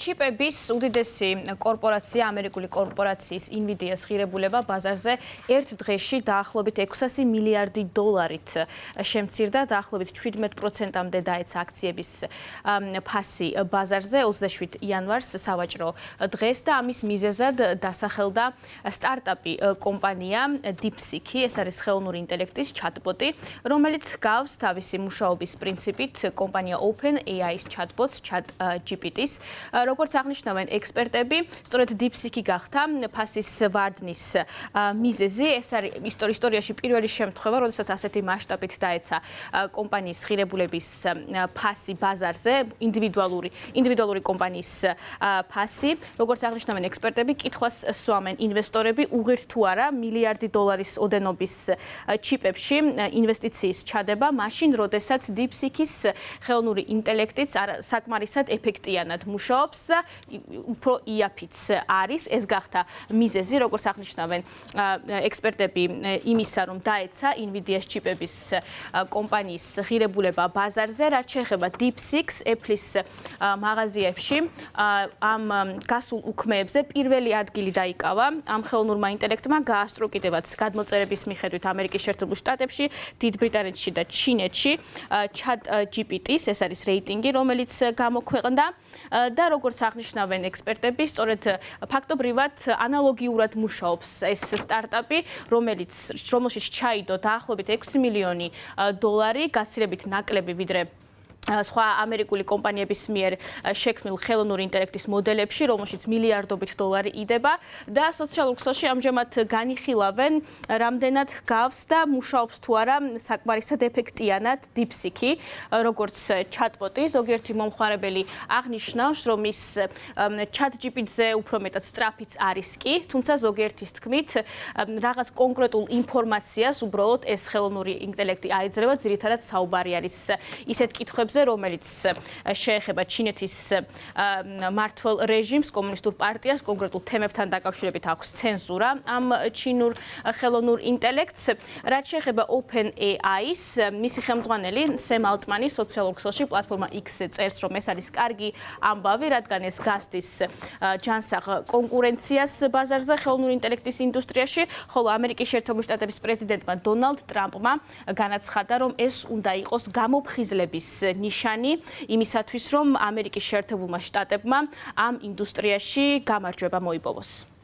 ჩიპების უდიდესი კორპორაცია, ამერიკული კორპორაციის Nvidia-ს ღირებულება ბაზარზე ერთ დღეში დაახლოებით 600 მილიარდი დოლარით შემცირდა, დაახლოებით 17%-მდე დაეცა აქციების ფასი ბაზარზე 27 იანვარს სავაჭრო დღეს და ამის მიზეზად დასახელდა სტარტაპი კომპანია DeepSeek-ი, ეს არის ხელოვნური ინტელექტის ჩატბოტი, რომელიც გავს თავისი მუშაობის პრინციპით კომპანია OpenAI-ის ჩატბოტს, ChatGPT-ს. როგორც აღნიშნავენ ექსპერტები, სწორედ DeepSeek-ი გახდა ფასის ვარდნის მიზეზი. ეს არის ისტორიაში პირველი შემთხვევა, როდესაც ასეთი მასშტაბით დაეცა კომპანიის ღირებულების ფასი ბაზარზე, ინდივიდუალური კომპანიის ფასი. როგორც აღნიშნავენ ექსპერტები, კითხვას სვამენ ინვესტორები, უღირთ თუ არა მილიარდი დოლარის ოდენობის ჩიპებში ინვესტიციის ჩადება, მაშინ, როდესაც DeepSeek-ის ხელოვნური ინტელექტიც საკმარისად ეფექტიანად მუშაობს და უფრო იაფიც არის. ეს გახდა მიზეზი, როგორც აღნიშნავენ ექსპერტები იმისა, რომ დაეცა Nvidia-ს ჩიპების კომპანიის ღირებულება ბაზარზე, რაც შეეხება DeepSeek-ს, Apple-ის მაღაზიებში ამ გასულ უქმეებზე პირველი ადგილი დაიკავა. ამ ხელოვნურმა ინტელექტმა გაასწრო კიდევაც გადმოწერების მიხედვით ამერიკის შეერთებულ შტატებში, დიდ ბრიტანეთში და ჩინეთში ChatGPT-ს, ეს არის რეიტინგი, რომელიც გამოქვეყნდა და როგორც აღნიშნავენ ექსპერტები, სწორედ ფაქტობრივად ანალოგიურად მუშაობს ეს სტარტაპი, რომელშიც ჩაიდო დაახლოებით 6 მილიონი დოლარი, გაცილებით ნაკლები ვიდრე სხვა ამერიკული კომპანიების მიერ შექმნილ ხელოვნური ინტელექტის მოდელებში, რომელშიც მილიარდობით დოლარი იდება და სოციალურ ქსელში ამჟამად განიხილავენ, რამდენად გავს და მუშაობს თუ არა საკმარისად ეფექტიანად DeepSeek-ი, როგორც ჩატბოტი. ზოგიერთი მომხმარებელი აღნიშნავს, რომ ის ChatGPT-ზე უფრო მეტად სწრაფიც არის კი, თუმცა ზოგიერთის თქმით, რაღაც კონკრეტულ ინფორმაციას უბრალოდ ეს ხელოვნური ინტელექტი აეძლევა, ძირითადად საუბარი არის ისეთ კითხვებზე, რომელიც შეეხება ჩინეთის მმართველ რეჟიმს, კომუნისტურ პარტიას, კონკრეტულ თემებთან დაკავშირებით აქვს ცენზურა ამ ჩინურ ხელოვნურ ინტელექტს. რაც შეეხება OpenAI-ს, მისი ხელმძღვანელი სემ ალტმანი სოციალურ ქსელში პლატფორმა X-ზე წერს, რომ ეს არის კარგი ამბავი, რადგან ეს გასდის ჯანსაღ კონკურენციას ბაზარზე ხელოვნური ინტელექტის ინდუსტრიაში, ხოლო ამერიკის შეერთებული შტატების პრეზიდენტმა დონალდ ტრამპმა განაცხადა, რომ ეს უნდა იყოს გამოფხიზლების ნიშანი იმისათვის, რომ ამერიკის შეერთებულმა შტატებმა ამ ინდუსტრიაში გამარჯვება მოიპოვოს.